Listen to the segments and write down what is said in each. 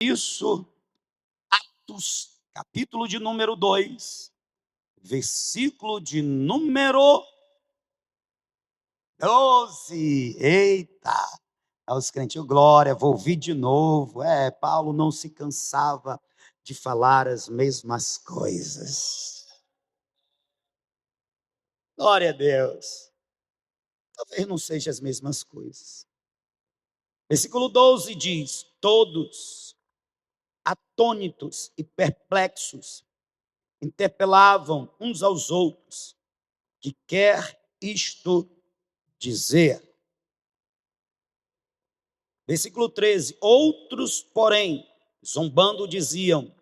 Isso, Atos, capítulo de número 2, versículo de número 12. Eita! Aos crentes, glória, vou ouvir de novo. Paulo não se cansava de falar as mesmas coisas. Glória a Deus. Talvez não sejam as mesmas coisas. Versículo 12 diz: todos, atônitos e perplexos, interpelavam uns aos outros: que quer isto dizer? Versículo 13: outros, porém, zombando, diziam: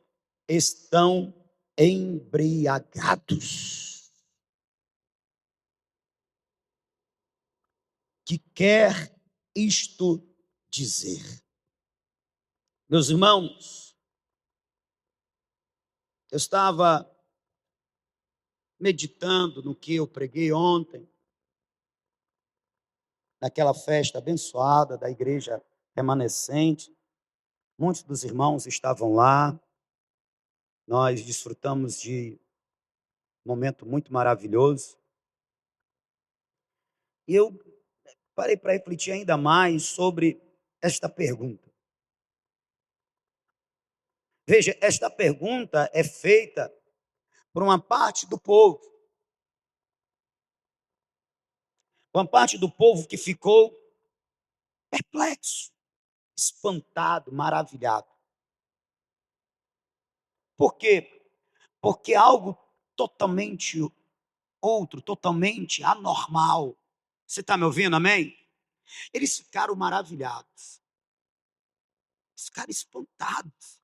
estão embriagados. Que quer isto dizer? Meus irmãos, eu estava meditando no que eu preguei ontem, naquela festa abençoada da igreja remanescente. Muitos dos irmãos estavam lá. Nós desfrutamos de um momento muito maravilhoso. E eu parei para refletir ainda mais sobre esta pergunta. Veja, esta pergunta é feita por uma parte do povo. Uma parte do povo que ficou perplexo, espantado, maravilhado. Por quê? Porque algo totalmente outro, totalmente anormal. Você está me ouvindo, amém? Eles ficaram maravilhados. Eles ficaram espantados.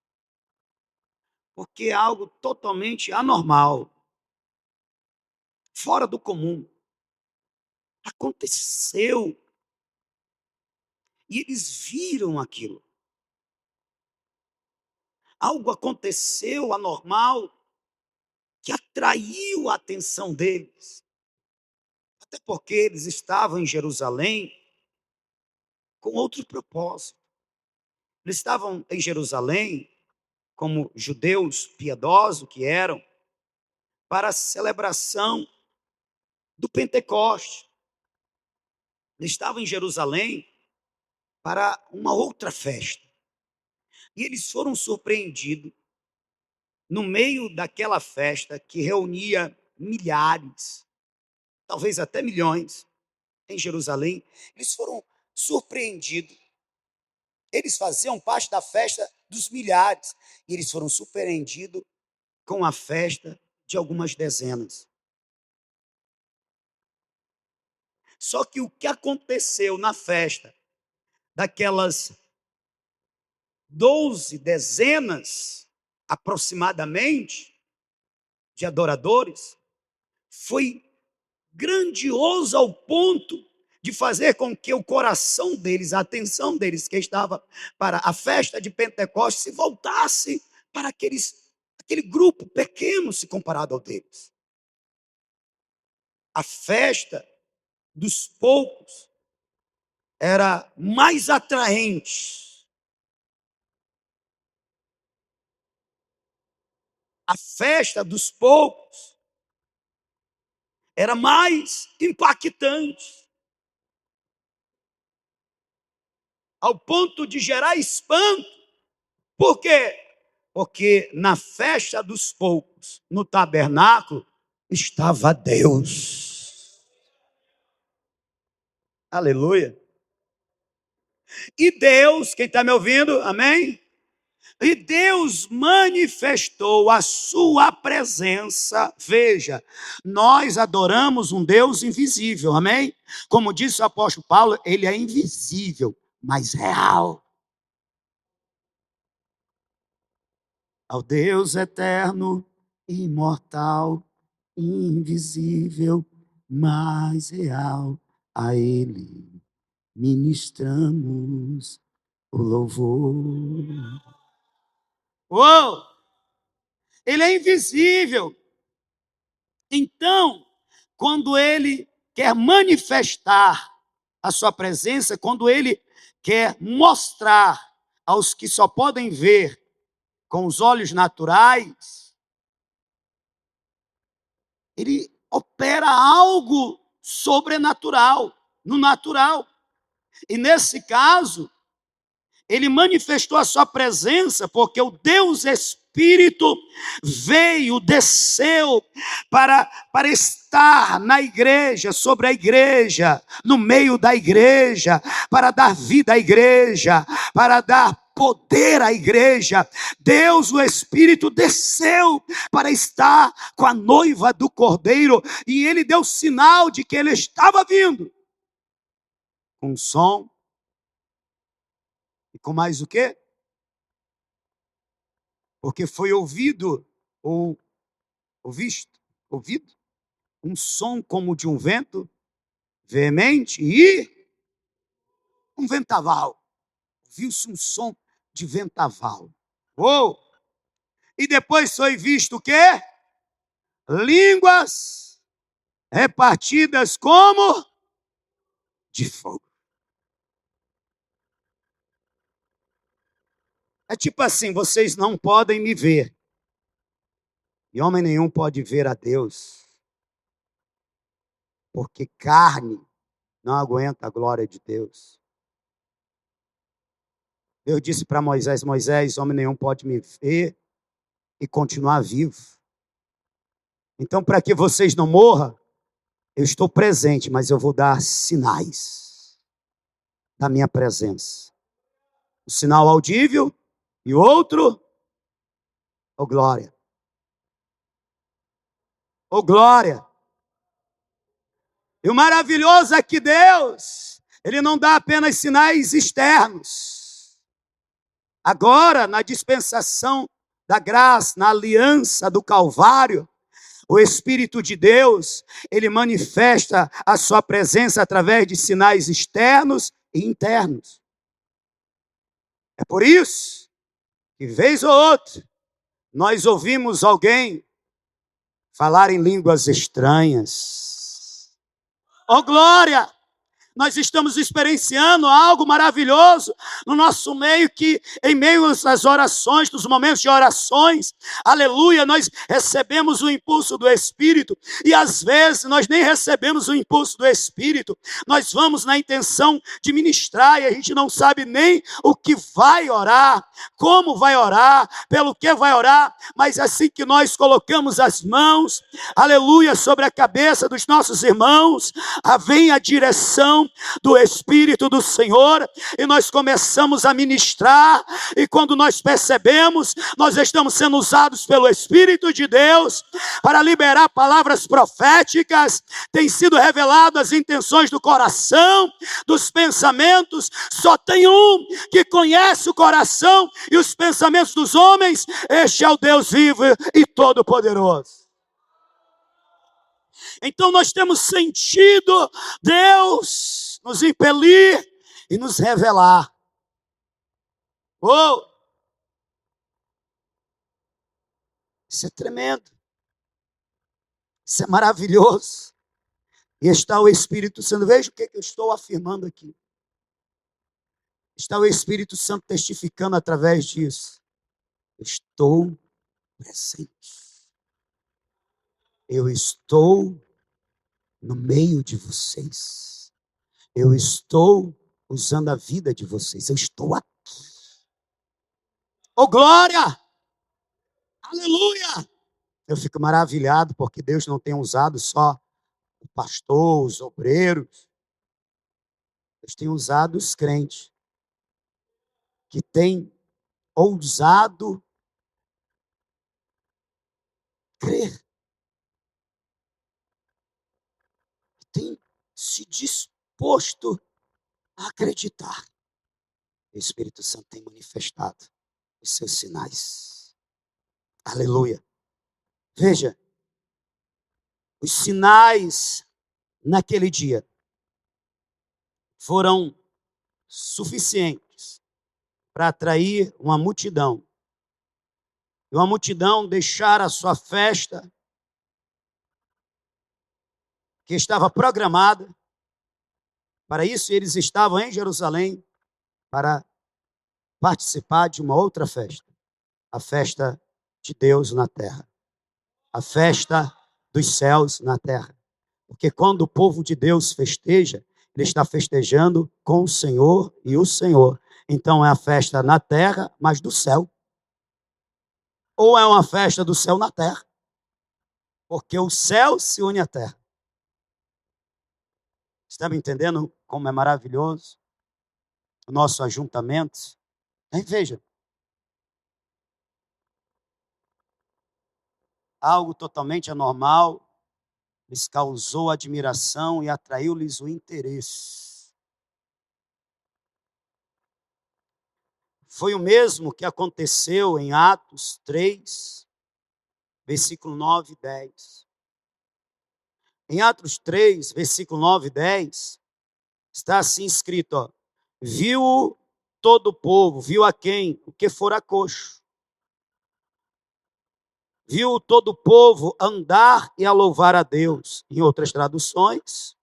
Porque é algo totalmente anormal, fora do comum. Aconteceu. E eles viram aquilo. Algo aconteceu anormal que atraiu a atenção deles. Até porque eles estavam em Jerusalém com outro propósito. Eles estavam em Jerusalém como judeus piedosos que eram, para a celebração do Pentecoste. Eles estavam em Jerusalém para uma outra festa. E eles foram surpreendidos no meio daquela festa que reunia milhares, talvez até milhões, em Jerusalém. Eles foram surpreendidos. Eles faziam parte da festa dos milhares. E eles foram surpreendidos com a festa de algumas dezenas. Só que o que aconteceu na festa daquelas 12 dezenas, aproximadamente, de adoradores, foi grandioso ao ponto de fazer com que o coração deles, a atenção deles, que estava para a festa de Pentecostes, se voltasse para aquele grupo pequeno se comparado ao deles. A festa dos poucos era mais atraente. A festa dos poucos era mais impactante, ao ponto de gerar espanto. Por quê? Porque na festa dos poucos, no tabernáculo, estava Deus. Aleluia. E Deus, quem está me ouvindo, amém? E Deus manifestou a sua presença. Veja, nós adoramos um Deus invisível, amém? Como disse o apóstolo Paulo, ele é invisível, mas real. Ao Deus eterno, imortal, invisível, mas real, a Ele ministramos o louvor. Uou! Ele é invisível. Então, quando Ele quer manifestar a sua presença, quando Ele quer mostrar aos que só podem ver com os olhos naturais, ele opera algo sobrenatural, no natural. E nesse caso, ele manifestou a sua presença, porque o Deus Espírito veio, desceu para estar na igreja, sobre a igreja, no meio da igreja, para dar vida à igreja, para dar poder à igreja. Deus, o Espírito, desceu para estar com a noiva do Cordeiro, e ele deu sinal de que ele estava vindo, com som, e com mais o quê? Porque foi ouvido, ou visto, ouvido, um som como de um vento veemente e um vendaval. Viu-se um som de vendaval. Oh! E depois foi visto o quê? Línguas repartidas como de fogo. É tipo assim, vocês não podem me ver. E homem nenhum pode ver a Deus. Porque carne não aguenta a glória de Deus. Deus disse para Moisés, Moisés, homem nenhum pode me ver e continuar vivo. Então, para que vocês não morram, eu estou presente, mas eu vou dar sinais da minha presença. O sinal audível e o outro, oh glória. Oh glória. E o maravilhoso é que Deus, Ele não dá apenas sinais externos. Agora, na dispensação da graça, na aliança do Calvário, o Espírito de Deus, ele manifesta a sua presença através de sinais externos e internos. É por isso que, vez ou outra, nós ouvimos alguém falar em línguas estranhas. Oh glória! Nós estamos experienciando algo maravilhoso no nosso meio, que em meio às orações, nos momentos de orações, aleluia, nós recebemos o impulso do Espírito, e às vezes nós nem recebemos o impulso do Espírito, nós vamos na intenção de ministrar, e a gente não sabe nem o que vai orar, como vai orar, pelo que vai orar, mas assim que nós colocamos as mãos, aleluia, sobre a cabeça dos nossos irmãos, vem a direção do Espírito do Senhor, e nós começamos a ministrar, e quando nós percebemos, nós estamos sendo usados pelo Espírito de Deus, para liberar palavras proféticas, tem sido revelado as intenções do coração, dos pensamentos. Só tem um que conhece o coração e os pensamentos dos homens, este é o Deus vivo e todo-poderoso. Então nós temos sentido Deus nos impelir e nos revelar. Oh! Isso é tremendo. Isso é maravilhoso. E está o Espírito Santo. Veja o que eu estou afirmando aqui. Está o Espírito Santo testificando através disso. Estou presente. Eu estou no meio de vocês. Eu estou usando a vida de vocês. Eu estou aqui. Oh, glória! Aleluia! Eu fico maravilhado porque Deus não tem usado só o pastor, os obreiros. Deus tem usado os crentes que têm ousado crer, que têm se disposto a acreditar. O Espírito Santo tem manifestado os seus sinais. Aleluia. Veja, os sinais naquele dia foram suficientes para atrair uma multidão. E uma multidão deixar a sua festa, que estava programada. Para isso, eles estavam em Jerusalém, para participar de uma outra festa, a festa de Deus na terra, a festa dos céus na terra. Porque quando o povo de Deus festeja, ele está festejando com o Senhor e o Senhor. Então é a festa na terra, mas do céu. Ou é uma festa do céu na terra. Porque o céu se une à terra. Está me entendendo como é maravilhoso o nosso ajuntamento? Aí veja, algo totalmente anormal lhes causou admiração e atraiu-lhes o interesse. Foi o mesmo que aconteceu em Atos 3, versículo 9 e 10. Em Atos 3, versículo 9 e 10, está assim escrito, ó, viu todo o povo, viu a quem? O que fora coxo. Viu todo o povo andar e a louvar a Deus. Em outras traduções,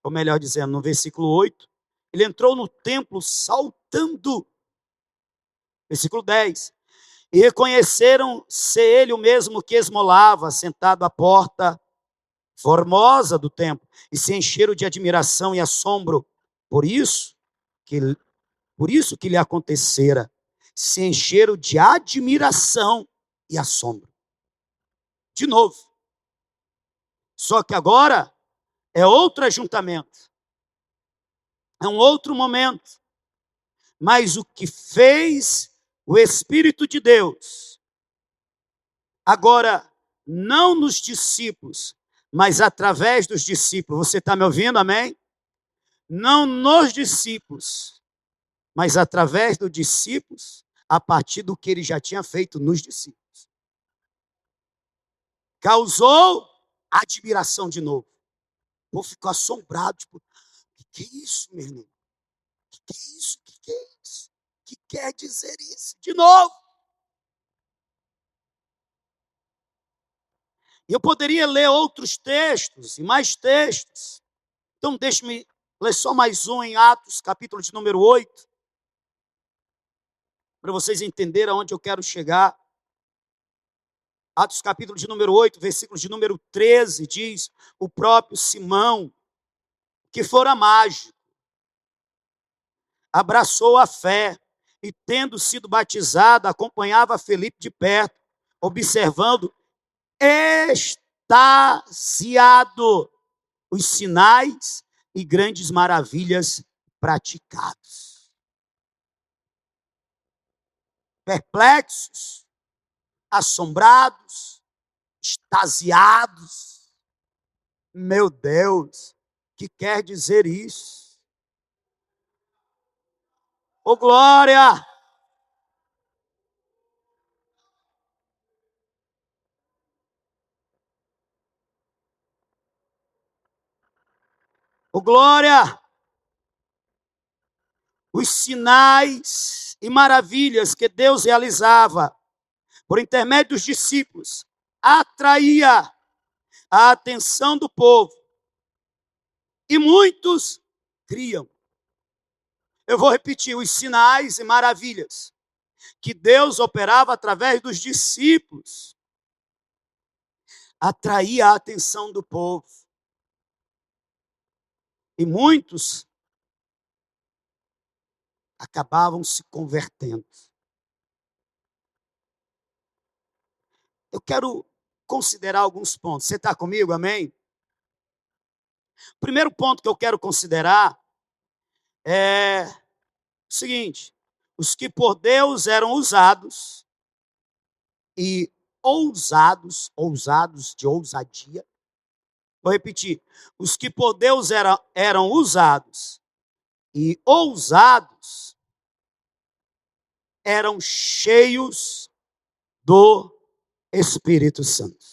ou melhor dizendo, no versículo 8, ele entrou no templo saltando. Versículo 10. E reconheceram ser ele o mesmo que esmolava, sentado à porta formosa do templo, e se encheram de admiração e assombro. Por isso que lhe acontecera, se encheram de admiração e assombro. De novo. Só que agora é outro ajuntamento. É um outro momento. Mas o que fez o Espírito de Deus, agora, não nos discípulos, mas através dos discípulos. Você está me ouvindo, amém? Não nos discípulos, mas através dos discípulos, a partir do que ele já tinha feito nos discípulos. Causou admiração de novo. O povo ficou assombrado, tipo, o que é isso, meu irmão? O que é isso? O que é isso? O que quer dizer isso? De novo. E eu poderia ler outros textos e mais textos. Então, deixe-me ler só mais um em Atos, capítulo de número 8, para vocês entenderem aonde eu quero chegar. Atos, capítulo de número 8, versículo de número 13, diz: o próprio Simão, que fora mágico, abraçou a fé e, tendo sido batizado, acompanhava Felipe de perto, observando, extasiado, os sinais e grandes maravilhas praticados. Perplexos, assombrados, extasiados. Meu Deus, que quer dizer isso? Ô glória! Ô glória! Os sinais e maravilhas que Deus realizava por intermédio dos discípulos atraía a atenção do povo. E muitos criam. Eu vou repetir, os sinais e maravilhas que Deus operava através dos discípulos atraía a atenção do povo. E muitos acabavam se convertendo. Eu quero considerar alguns pontos. Você está comigo, amém? O primeiro ponto que eu quero considerar é o seguinte: os que por Deus eram usados e ousados de ousadia. Vou repetir: os que por Deus eram usados e ousados eram cheios do Espírito Santo.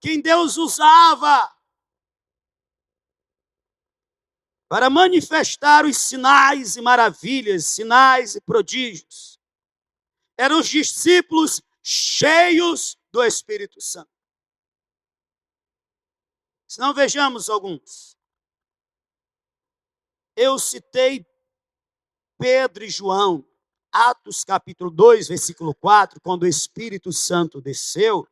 Quem Deus usava para manifestar os sinais e maravilhas, sinais e prodígios, eram os discípulos cheios do Espírito Santo. Se não, vejamos alguns. eu citei Pedro e João, Atos capítulo 2, versículo 4, quando o Espírito Santo desceu,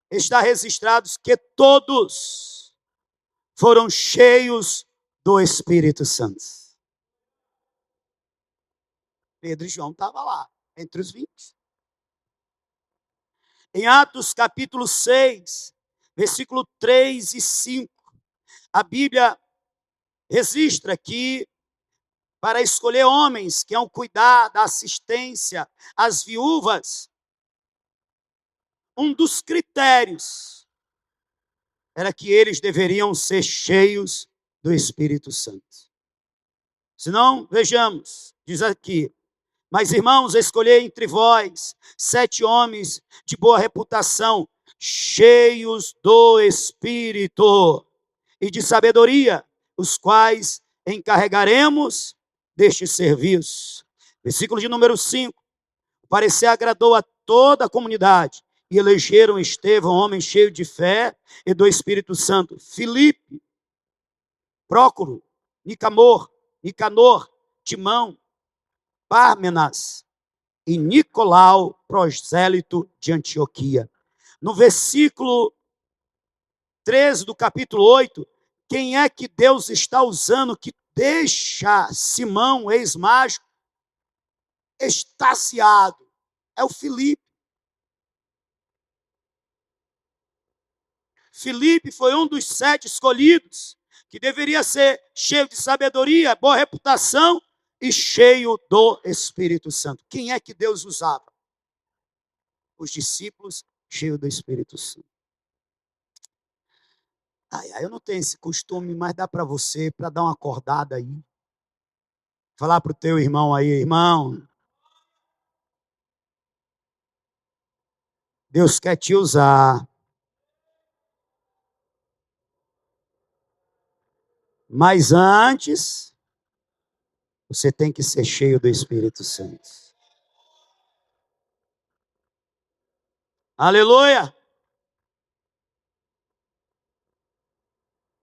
está registrado que todos foram cheios do Espírito Santo. Pedro e João estavam lá, entre os 20. Em Atos capítulo 6, versículo 3 e 5, a Bíblia registra que para escolher homens que iam cuidar da assistência às viúvas, um dos critérios era que eles deveriam ser cheios do Espírito Santo. Se não, vejamos, diz aqui: mas, irmãos, escolhei entre vós 7 homens de boa reputação, cheios do Espírito e de sabedoria, os quais encarregaremos deste serviço. Versículo de número 5. O parecer agradou a toda a comunidade e elegeram Estevão, homem cheio de fé e do Espírito Santo, Filipe, Prócoro, Nicanor, Timão, Pármenas e Nicolau, prosélito de Antioquia. No versículo 13 do capítulo 8, quem é que Deus está usando que deixa Simão, ex-mágico, extasiado? É o Filipe. Filipe foi um dos 7 escolhidos, que deveria ser cheio de sabedoria, boa reputação e cheio do Espírito Santo. Quem é que Deus usava? Os discípulos cheios do Espírito Santo. Eu não tenho esse costume, mas dá para você, para dar uma acordada aí. Falar para o teu irmão aí: irmão, Deus quer te usar. Mas antes, você tem que ser cheio do Espírito Santo. Aleluia!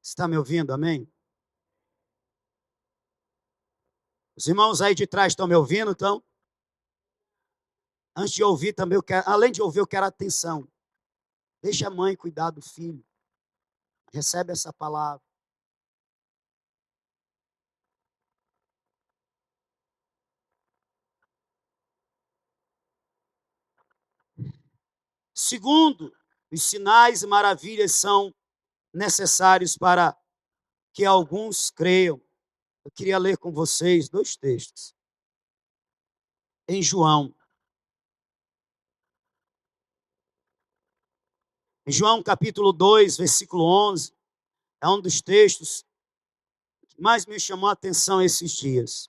Está me ouvindo, amém? Os irmãos aí de trás estão me ouvindo, então? Antes de ouvir também, além de ouvir, eu quero atenção. Deixa a mãe cuidar do filho. Recebe essa palavra. Segundo, os sinais e maravilhas são necessários para que alguns creiam. Eu queria ler com vocês 2 textos. Em João. Em João capítulo 2, versículo 11, é um dos textos que mais me chamou a atenção esses dias.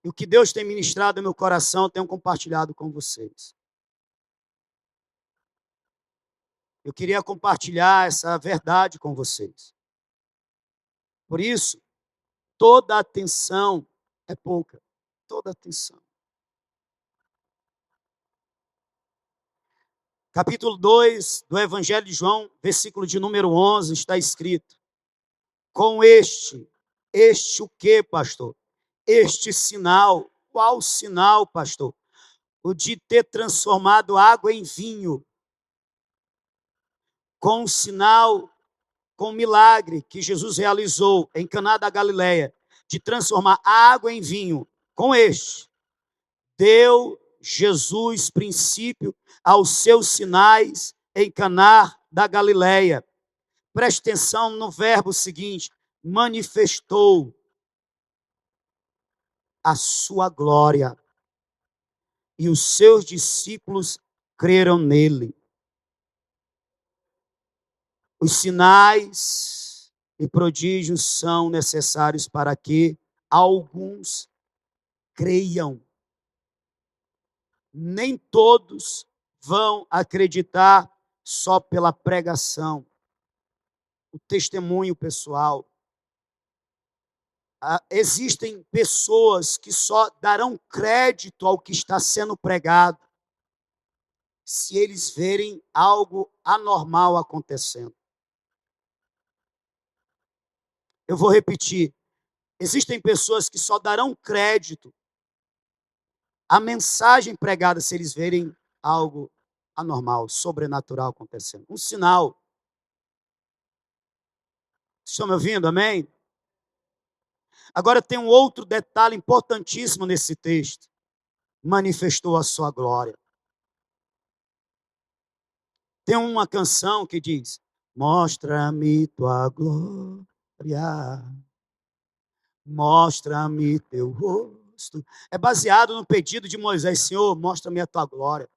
E o que Deus tem ministrado no meu coração, eu tenho compartilhado com vocês. Eu queria compartilhar essa verdade com vocês. Por isso, toda atenção é pouca. Toda atenção. Capítulo 2 do Evangelho de João, versículo de número 11, está escrito: com este o que, pastor? Este sinal. Qual sinal, pastor? O de ter transformado água em vinho. Com o sinal, com o milagre que Jesus realizou em Caná da Galileia, de transformar água em vinho. Com este, deu Jesus princípio aos seus sinais em Caná da Galileia. Preste atenção no verbo seguinte: manifestou a sua glória, e os seus discípulos creram nele. Os sinais e prodígios são necessários para que alguns creiam. Nem todos vão acreditar só pela pregação, o testemunho pessoal. Existem pessoas que só darão crédito ao que está sendo pregado se eles verem algo anormal acontecendo. Eu vou repetir. Existem pessoas que só darão crédito à mensagem pregada se eles verem algo anormal, sobrenatural acontecendo. Um sinal. Estão me ouvindo? Amém? Agora tem um outro detalhe importantíssimo nesse texto. Manifestou a sua glória. Tem uma canção que diz: mostra-me tua glória, mostra-me teu rosto. É baseado no pedido de Moisés: Senhor, mostra-me a tua glória.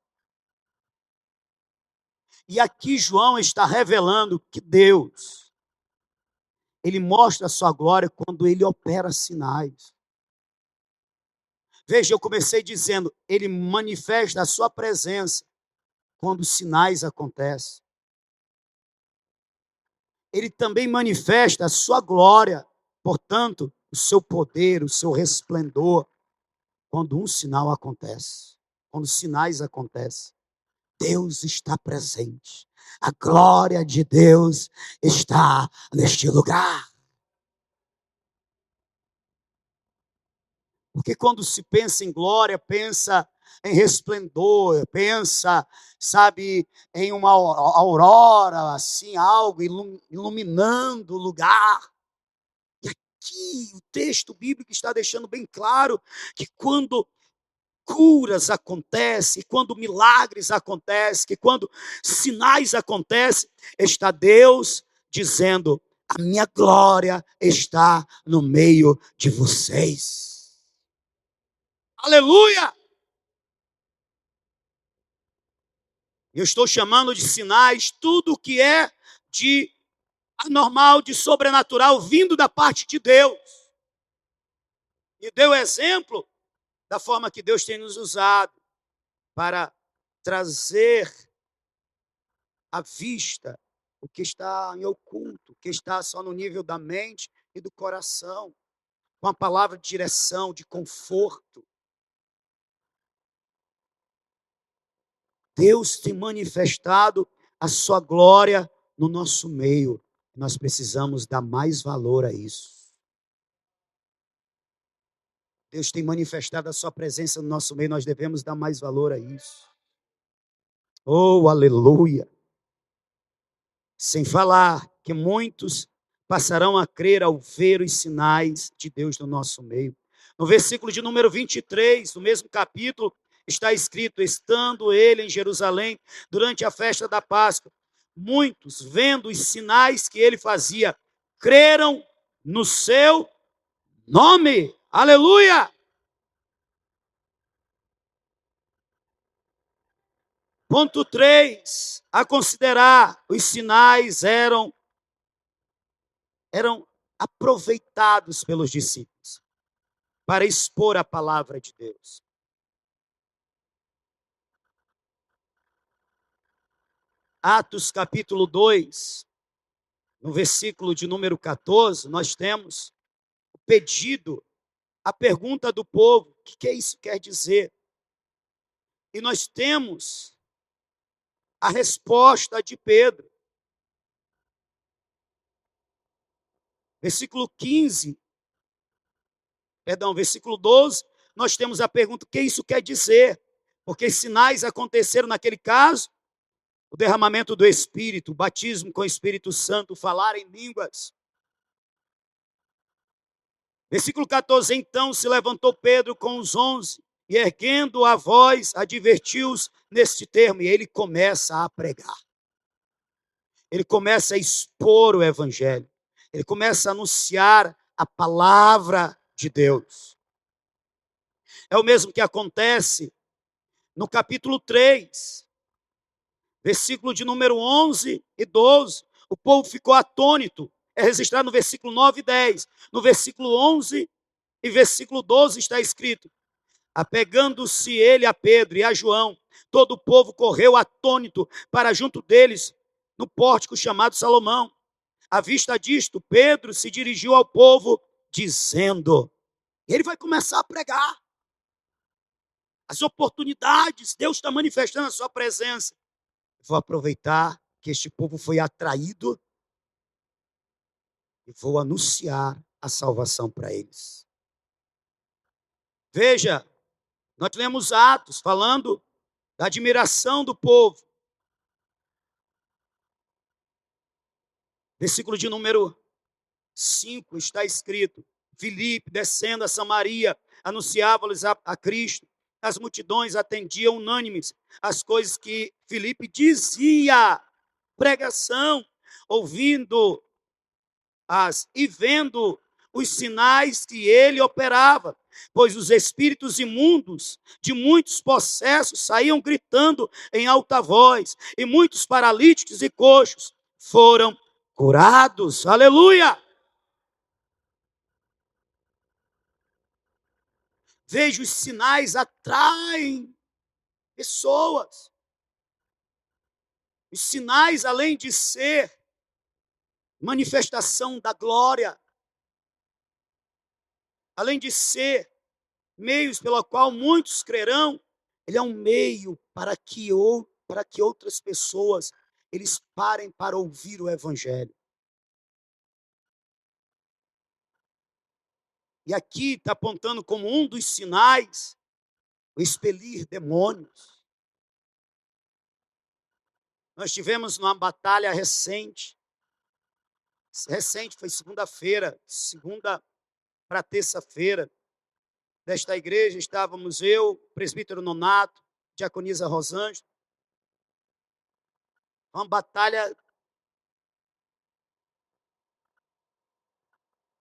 E aqui João está revelando que Deus, ele mostra a sua glória quando ele opera sinais. Veja, eu comecei dizendo, ele manifesta a sua presença quando sinais acontecem. Ele também manifesta a sua glória, portanto, o seu poder, o seu resplendor, quando um sinal acontece, quando sinais acontecem. Deus está presente. A glória de Deus está neste lugar. Porque quando se pensa em glória, pensa em resplendor, pensa, sabe, em uma aurora, assim, algo iluminando o lugar. E aqui o texto bíblico está deixando bem claro que quando curas acontecem, quando milagres acontecem, que quando sinais acontecem, está Deus dizendo: a minha glória está no meio de vocês. Aleluia! Eu estou chamando de sinais tudo o que é de anormal, de sobrenatural, vindo da parte de Deus. E deu exemplo da forma que Deus tem nos usado para trazer à vista o que está em oculto, o que está só no nível da mente e do coração, com a palavra de direção, de conforto. Deus tem manifestado a sua glória no nosso meio. Nós precisamos dar mais valor a isso. Deus tem manifestado a sua presença no nosso meio, nós devemos dar mais valor a isso. Oh, aleluia! Sem falar que muitos passarão a crer ao ver os sinais de Deus no nosso meio. No versículo de número 23, no mesmo capítulo, está escrito: estando ele em Jerusalém durante a festa da Páscoa, muitos, vendo os sinais que ele fazia, creram no seu nome. Aleluia! Ponto 3, a considerar, os sinais eram aproveitados pelos discípulos para expor a palavra de Deus. Atos capítulo 2, no versículo de número 14, nós temos o pedido, a pergunta do povo: o que isso quer dizer? E nós temos a resposta de Pedro. Versículo 15, versículo 12, nós temos a pergunta: o que isso quer dizer? Porque sinais aconteceram naquele caso, o derramamento do Espírito, o batismo com o Espírito Santo, falar em línguas. Versículo 14, então se levantou Pedro com os 11, e erguendo a voz, advertiu-os neste termo, e ele começa a pregar. Ele começa a expor o evangelho. Ele começa a anunciar a palavra de Deus. É o mesmo que acontece no capítulo 3, versículo de número 11 e 12. O povo ficou atônito. É registrado no versículo 9 e 10. No versículo 11 e versículo 12 está escrito: apegando-se ele a Pedro e a João, todo o povo correu atônito para junto deles, no pórtico chamado Salomão. À vista disto, Pedro se dirigiu ao povo, dizendo, ele vai começar a pregar. As oportunidades, Deus está manifestando a sua presença. Vou aproveitar que este povo foi atraído e vou anunciar a salvação para eles. Veja, nós lemos Atos falando da admiração do povo. Versículo de número 5 está escrito: Filipe, descendo a Samaria, anunciava-lhes a Cristo. As multidões atendiam unânimes as coisas que Filipe dizia. Pregação, ouvindo e vendo os sinais que ele operava, pois os espíritos imundos de muitos possessos saíam gritando em alta voz, e muitos paralíticos e coxos foram curados. Aleluia! Veja, os sinais atraem pessoas. Os sinais, além de ser manifestação da glória, além de ser meios pelo qual muitos crerão, ele é um meio para que outras pessoas eles parem para ouvir o evangelho. E aqui está apontando como um dos sinais o expelir demônios. Nós tivemos uma batalha recente foi segunda-feira, segunda para terça-feira, desta igreja estávamos eu, presbítero Nonato, diaconisa Rosângela, uma batalha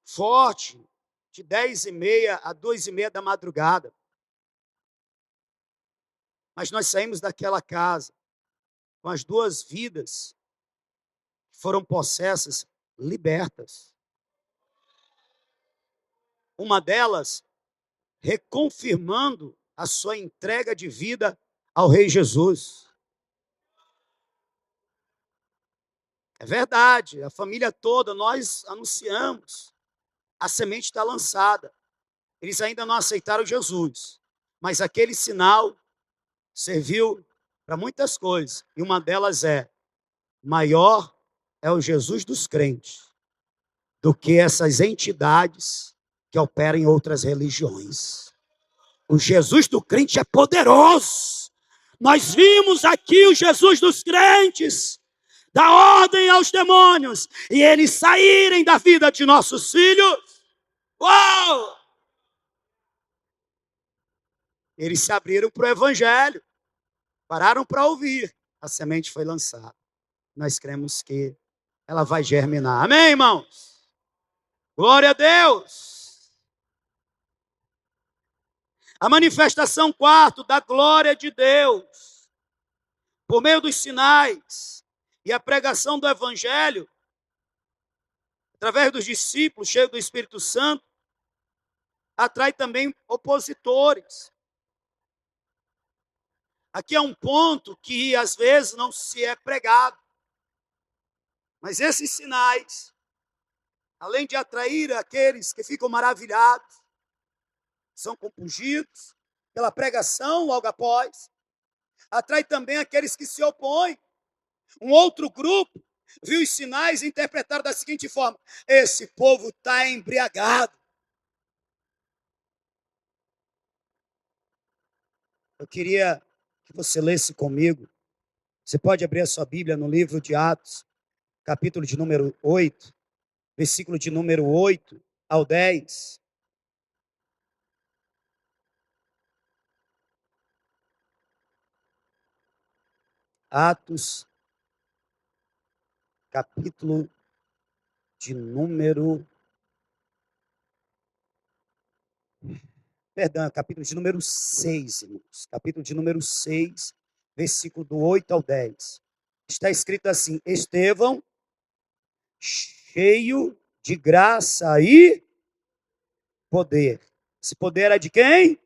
forte, de 10h30 a 2h30 da madrugada. Mas nós saímos daquela casa com as 2 vidas que foram possessas, libertas. Uma delas reconfirmando a sua entrega de vida ao Rei Jesus. É verdade, a família toda, nós anunciamos, a semente está lançada. Eles ainda não aceitaram Jesus, mas aquele sinal serviu para muitas coisas, e uma delas maior é o Jesus dos crentes do que essas entidades que operam em outras religiões. O Jesus do crente é poderoso. Nós vimos aqui o Jesus dos crentes dar ordem aos demônios e eles saírem da vida de nossos filhos. Uou! Eles se abriram para o evangelho, pararam para ouvir. A semente foi lançada. Nós cremos que ela vai germinar. Amém, irmãos? Glória a Deus! A manifestação quarto da glória de Deus, por meio dos sinais e a pregação do evangelho, através dos discípulos cheios do Espírito Santo, atrai também opositores. Aqui é um ponto que às vezes não se é pregado. Mas esses sinais, além de atrair aqueles que ficam maravilhados, são compungidos pela pregação logo após, atrai também aqueles que se opõem. Um outro grupo viu os sinais e interpretaram da seguinte forma: esse povo está embriagado. Eu queria que você lesse comigo. Você pode abrir a sua Bíblia no livro de Atos, capítulo de número 8, versículo de número 8 ao 10. Atos, capítulo de número... capítulo de número 6, irmãos. Capítulo de número 6, versículo do 8 ao 10. Está escrito assim: Estevão, cheio de graça e poder. Esse poder era de quem?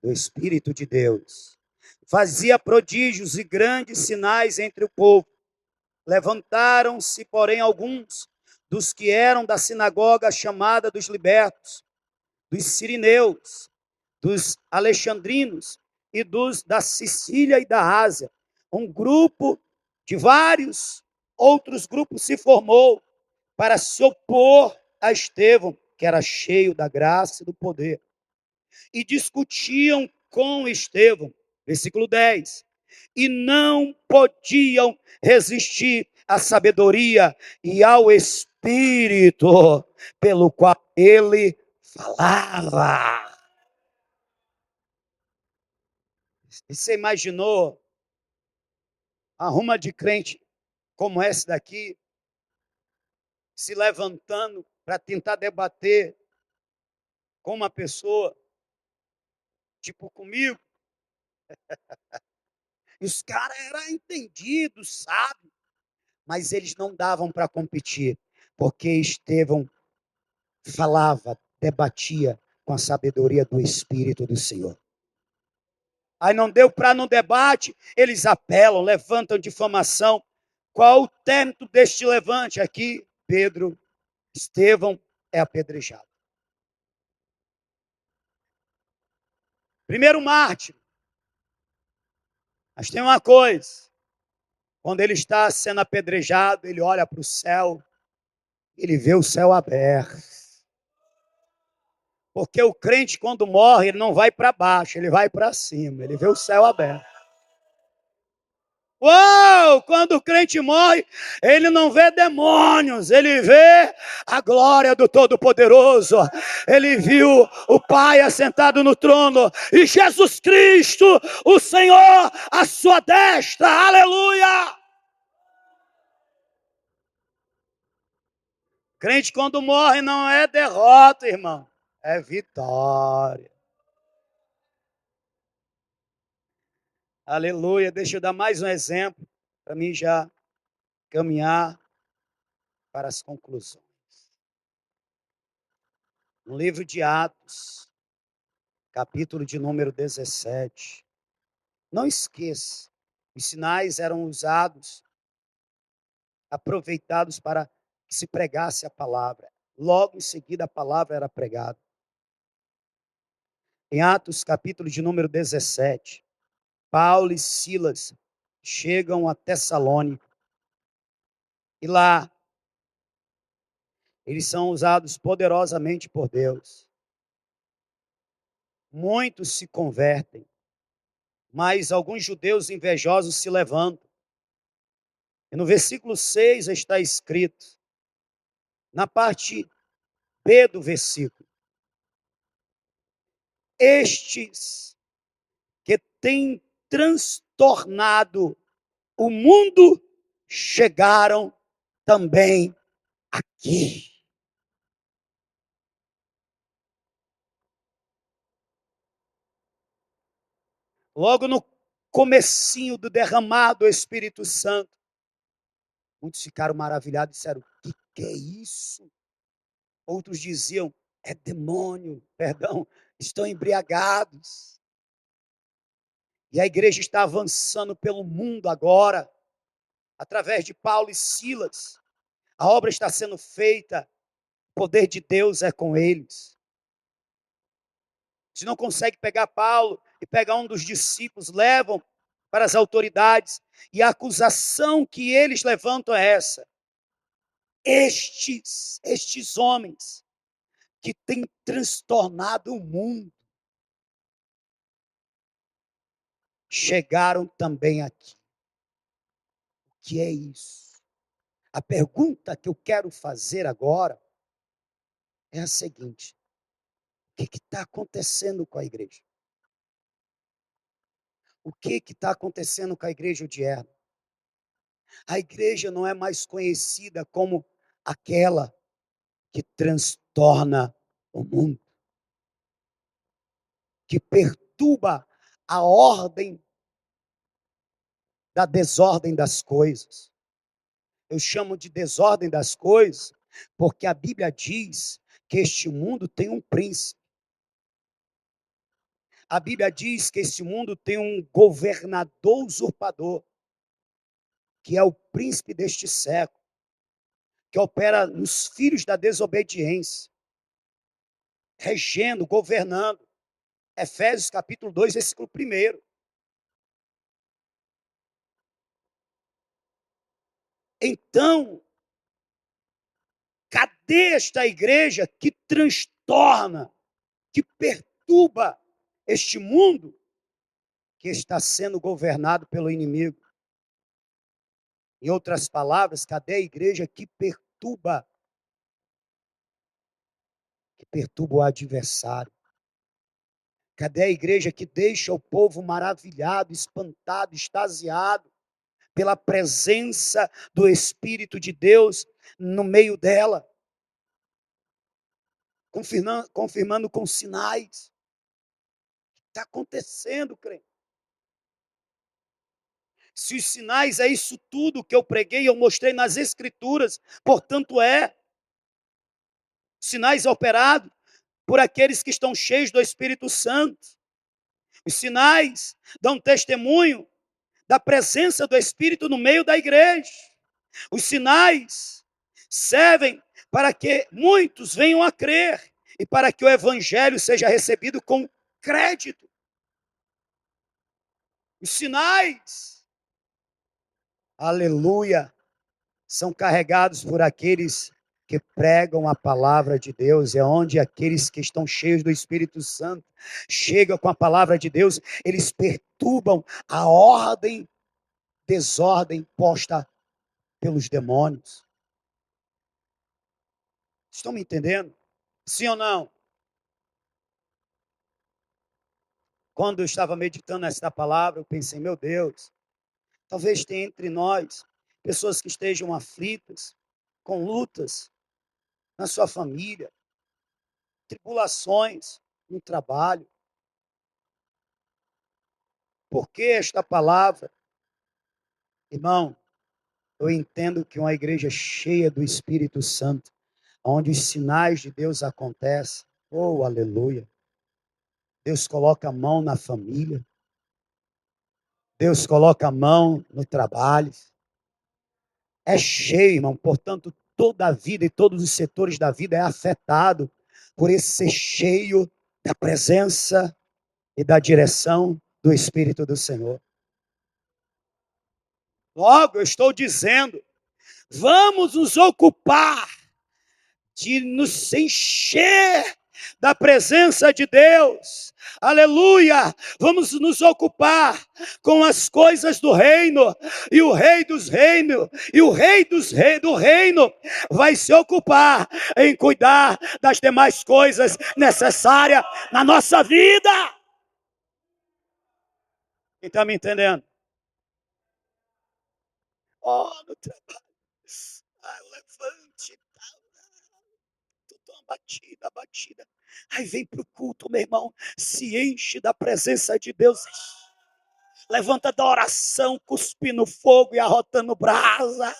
Do Espírito de Deus. Fazia prodígios e grandes sinais entre o povo. Levantaram-se, porém, alguns dos que eram da sinagoga chamada dos libertos, dos sirineus, dos alexandrinos e dos da Sicília e da Ásia. Um grupo de vários outros grupos se formou para se opor a Estevão, que era cheio da graça e do poder. E discutiam com Estevão, versículo 10, e não podiam resistir à sabedoria e ao Espírito pelo qual ele falava. E você imaginou a ruma de crente como esse daqui, se levantando para tentar debater com uma pessoa, tipo comigo? E os caras eram entendidos, sabe? Mas eles não davam para competir, porque Estevão falava, debatia com a sabedoria do Espírito do Senhor. Aí não deu para no debate, eles apelam, levantam difamação. Qual o término deste levante? Aqui, Pedro, Estevão é apedrejado. Primeiro mártir. Mas tem uma coisa, quando ele está sendo apedrejado, ele olha para o céu, ele vê o céu aberto. Porque o crente, quando morre, ele não vai para baixo, ele vai para cima, ele vê o céu aberto. Uau! Quando o crente morre, ele não vê demônios, ele vê a glória do Todo-Poderoso. Ele viu o Pai assentado no trono e Jesus Cristo, o Senhor, à sua destra. Aleluia! Crente, quando morre, não é derrota, irmão, é vitória. Aleluia. Deixa eu dar mais um exemplo para mim já caminhar para as conclusões. No livro de Atos, capítulo de número 17. Não esqueça, os sinais eram usados, aproveitados para que se pregasse a palavra. Logo em seguida a palavra era pregada. Em Atos, capítulo de número 17, Paulo e Silas chegam a Tessalônica. E lá, eles são usados poderosamente por Deus. Muitos se convertem, mas alguns judeus invejosos se levantam. E no versículo 6 está escrito, na parte B do versículo, estes que têm transtornado o mundo chegaram também aqui. Logo no comecinho do derramado do Espírito Santo, muitos ficaram maravilhados e disseram, o que é isso? Outros diziam, é demônio, perdão, estão embriagados. E a igreja está avançando pelo mundo agora, através de Paulo e Silas. A obra está sendo feita, o poder de Deus é com eles. Se não consegue pegar Paulo e pegar um dos discípulos, levam para as autoridades. E a acusação que eles levantam é essa. Estes homens que têm transtornado o mundo, chegaram também aqui. O que é isso? A pergunta que eu quero fazer agora é a seguinte: o que está acontecendo com a igreja? O que está acontecendo com a igreja de Erma? A igreja não é mais conhecida como aquela que transtorna o mundo, que perturba a ordem da desordem das coisas. Eu chamo de desordem das coisas porque a Bíblia diz que este mundo tem um príncipe. A Bíblia diz que este mundo tem um governador usurpador, que é o príncipe deste século, que opera nos filhos da desobediência, regendo, governando. Efésios capítulo 2, versículo 1. Então, Cadê esta igreja que transtorna, que perturba este mundo que está sendo governado pelo inimigo? Em outras palavras, cadê a igreja que perturba o adversário? Cadê a igreja que deixa o povo maravilhado, espantado, extasiado pela presença do Espírito de Deus no meio dela, confirmando com sinais? Está acontecendo, crente. Se os sinais é isso tudo que eu preguei, eu mostrei nas Escrituras, portanto sinais operados por aqueles que estão cheios do Espírito Santo. Os sinais dão testemunho da presença do Espírito no meio da igreja. Os sinais servem para que muitos venham a crer e para que o evangelho seja recebido com crédito. Os sinais, aleluia, são carregados por aqueles que pregam a palavra de Deus. É onde aqueles que estão cheios do Espírito Santo chegam com a palavra de Deus, eles perturbam a desordem posta pelos demônios. Estão me entendendo? Sim ou não? Quando eu estava meditando nesta palavra, eu pensei, meu Deus, talvez tenha entre nós pessoas que estejam aflitas, com lutas na sua família, tribulações no trabalho. Por que esta palavra? Irmão, eu entendo que uma igreja cheia do Espírito Santo, onde os sinais de Deus acontecem, oh, aleluia. Deus coloca a mão na família, Deus coloca a mão no trabalho. É cheio, irmão, portanto, toda a vida e todos os setores da vida é afetado por esse ser cheio da presença e da direção do Espírito do Senhor. Logo, eu estou dizendo, vamos nos ocupar de nos encher da presença de Deus. Aleluia! Vamos nos ocupar com as coisas do reino, e o rei dos reinos, e o rei do reino vai se ocupar em cuidar das demais coisas necessárias na nossa vida. Quem está me entendendo? Oh, no trabalho. Levante. Abatida. Aí vem para o culto, meu irmão, se enche da presença de Deus. Levanta da oração, cuspindo fogo e arrotando brasa.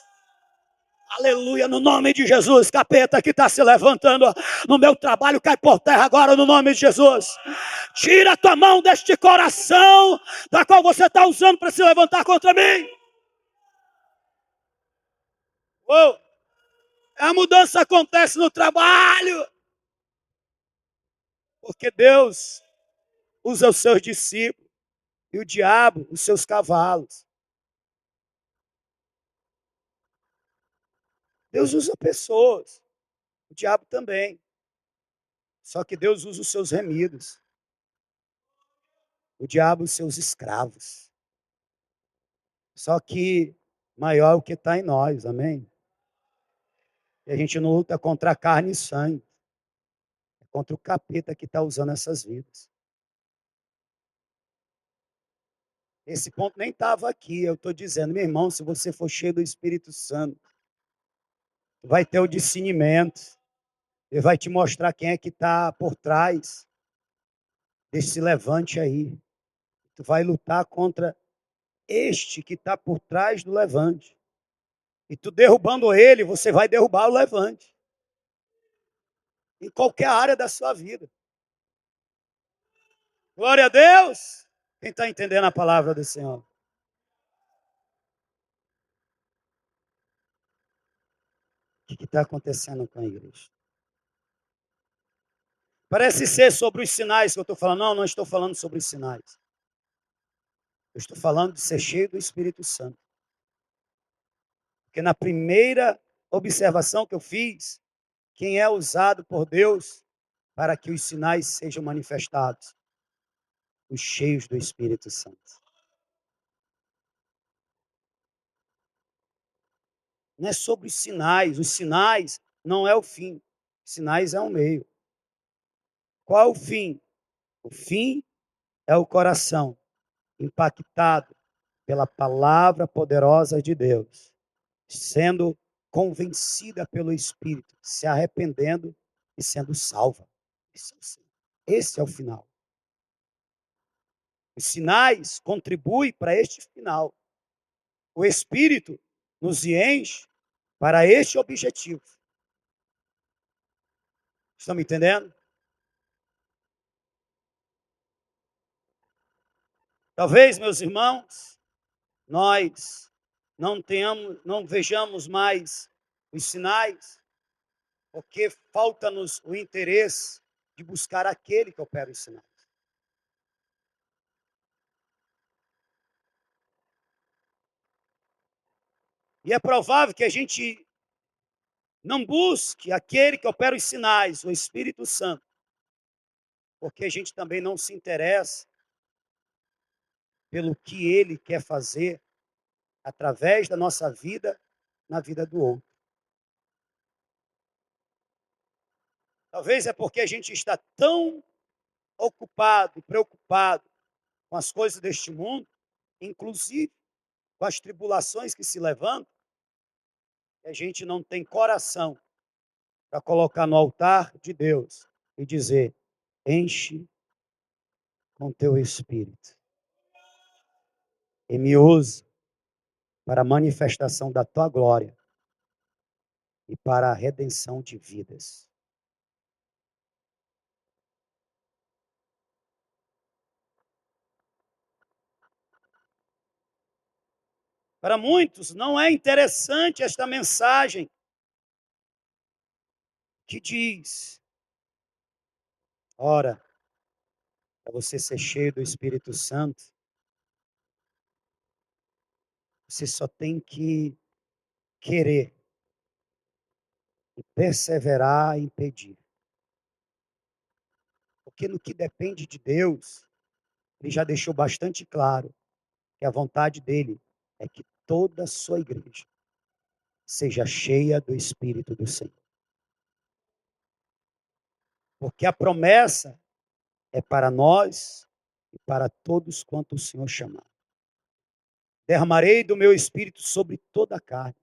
Aleluia, no nome de Jesus. Capeta que está se levantando no meu trabalho, cai por terra agora no nome de Jesus. Tira a tua mão deste coração, da qual você está usando para se levantar contra mim. Oh, a mudança acontece no trabalho, porque Deus usa os seus discípulos e o diabo os seus cavalos. Deus usa pessoas, o diabo também. Só que Deus usa os seus remidos, o diabo os seus escravos. Só que maior é o que está em nós, amém? E a gente não luta contra a carne e sangue, é contra o capeta que está usando essas vidas. Esse ponto nem estava aqui, eu estou dizendo, meu irmão, se você for cheio do Espírito Santo, vai ter o discernimento, ele vai te mostrar quem é que está por trás desse levante aí. Tu vai lutar contra este que está por trás do levante. E tu derrubando ele, você vai derrubar o levante. Em qualquer área da sua vida. Glória a Deus. Quem está entendendo a palavra do Senhor? O que está acontecendo com a igreja? Parece ser sobre os sinais que eu estou falando. Não, não estou falando sobre os sinais. Eu estou falando de ser cheio do Espírito Santo. Porque na primeira observação que eu fiz, quem é usado por Deus para que os sinais sejam manifestados? Os cheios do Espírito Santo. Não é sobre os sinais não é o fim, os sinais é o meio. Qual é o fim? O fim é o coração impactado pela palavra poderosa de Deus, sendo convencida pelo Espírito, se arrependendo e sendo salva. Esse é o final. Os sinais contribuem para este final. O Espírito nos enche para este objetivo. Estão me entendendo? Talvez, meus irmãos, nós não vejamos mais os sinais, porque falta-nos o interesse de buscar aquele que opera os sinais. E é provável que a gente não busque aquele que opera os sinais, o Espírito Santo, porque a gente também não se interessa pelo que ele quer fazer através da nossa vida, na vida do outro. Talvez é porque a gente está tão ocupado e preocupado com as coisas deste mundo, inclusive com as tribulações que se levantam, que a gente não tem coração para colocar no altar de Deus e dizer: enche com teu Espírito e me usa para a manifestação da tua glória e para a redenção de vidas. Para muitos não é interessante esta mensagem que diz: ora, para você ser cheio do Espírito Santo, você só tem que querer e perseverar em pedir. Porque no que depende de Deus, ele já deixou bastante claro que a vontade dele é que toda a sua igreja seja cheia do Espírito do Senhor. Porque a promessa é para nós e para todos quanto o Senhor chamar. Derramarei do meu Espírito sobre toda a carne.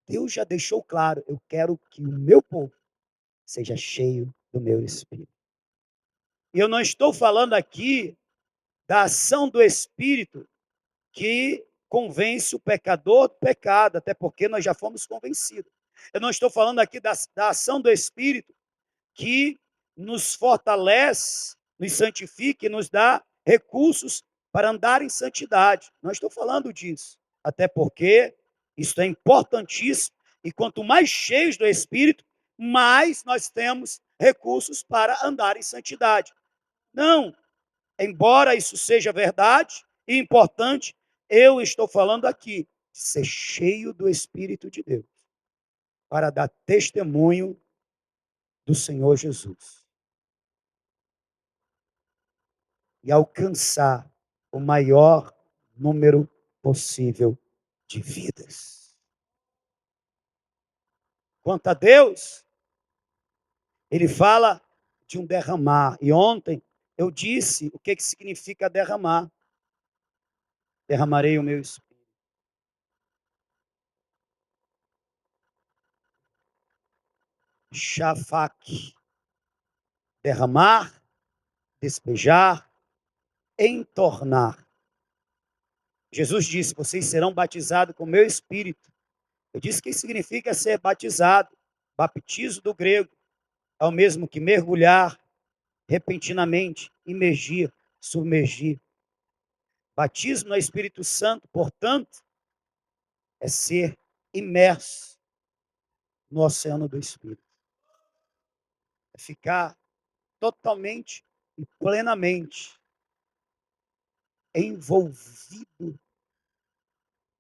Deus já deixou claro, eu quero que o meu povo seja cheio do meu Espírito. E eu não estou falando aqui da ação do Espírito que convence o pecador do pecado, até porque nós já fomos convencidos. Eu não estou falando aqui da ação do Espírito que nos fortalece, nos santifica e nos dá recursos para andar em santidade. Não estou falando disso, até porque isso é importantíssimo e quanto mais cheios do Espírito, mais nós temos recursos para andar em santidade. Não, embora isso seja verdade e importante, eu estou falando aqui de ser cheio do Espírito de Deus para dar testemunho do Senhor Jesus e alcançar o maior número possível de vidas. Quanto a Deus, ele fala de um derramar. E ontem eu disse o que significa derramar. Derramarei o meu Espírito. Shafak. Derramar, despejar, entornar. Jesus disse: vocês serão batizados com o meu Espírito. Eu disse que significa ser batizado. Baptizo do grego é o mesmo que mergulhar repentinamente, imergir, submergir. Batismo no Espírito Santo, portanto, é ser imerso no oceano do Espírito. É ficar totalmente e plenamente envolvido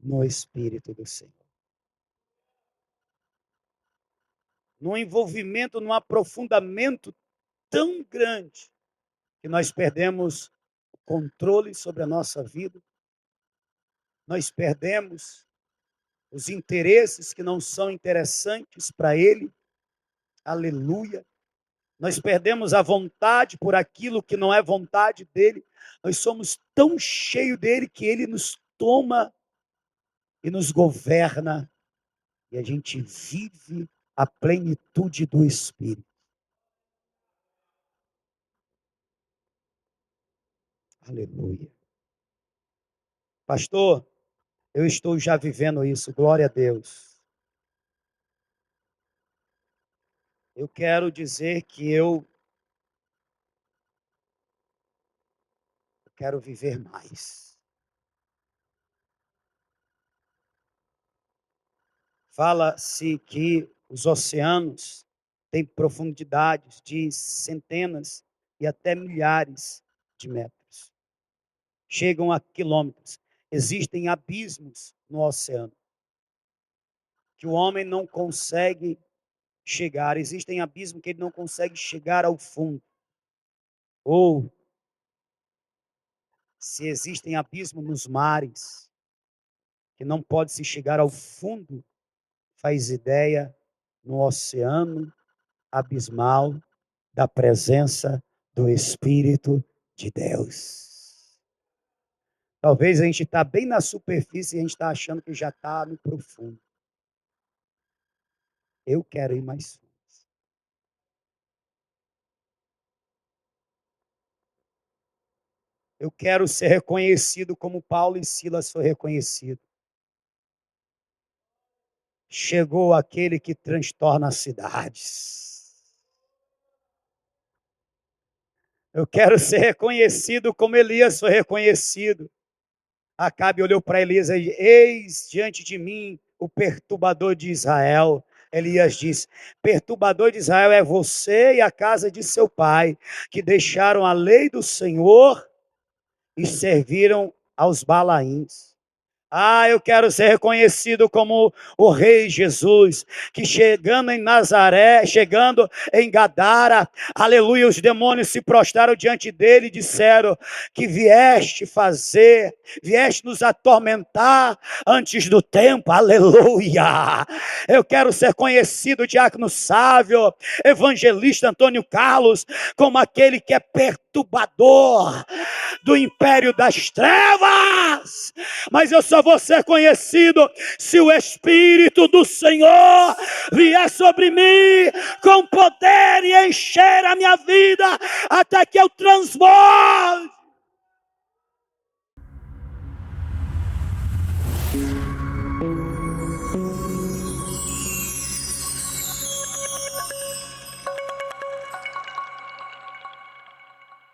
no Espírito do Senhor. num envolvimento, num aprofundamento tão grande, que nós perdemos o controle sobre a nossa vida, nós perdemos os interesses que não são interessantes para Ele, aleluia. Nós perdemos a vontade por aquilo que não é vontade dEle, nós somos tão cheios dEle que Ele nos toma e nos governa, e a gente vive a plenitude do Espírito. Aleluia. Pastor, eu estou já vivendo isso, glória a Deus. Eu quero dizer que eu quero viver mais. Fala-se que os oceanos têm profundidades de centenas e até milhares de metros. Chegam a quilômetros. Existem abismos no oceano que o homem não consegue chegar. Existem abismos que ele não consegue chegar ao fundo. Ou se existem abismos nos mares que não pode se chegar ao fundo, faz ideia no oceano abismal da presença do Espírito de Deus. Talvez a gente está bem na superfície e a gente está achando que já está no profundo. Eu quero ir mais fundo. Eu quero ser reconhecido como Paulo e Silas foi reconhecido. Chegou aquele que transtorna as cidades. Eu quero ser reconhecido como Elias foi reconhecido. Acabe olhou para Elias e disse: eis diante de mim o perturbador de Israel. Elias disse: perturbador de Israel é você e a casa de seu pai, que deixaram a lei do Senhor e serviram aos Balaíns. Eu quero ser reconhecido como o Rei Jesus, que chegando em Nazaré, chegando em Gadara, aleluia, os demônios se prostraram diante dele e disseram que vieste nos atormentar antes do tempo, aleluia. Eu quero ser conhecido, diácono Sávio, evangelista Antônio Carlos, como aquele que é perturbador do império das trevas, mas eu só vou ser conhecido se o Espírito do Senhor vier sobre mim com poder e encher a minha vida até que eu transborde.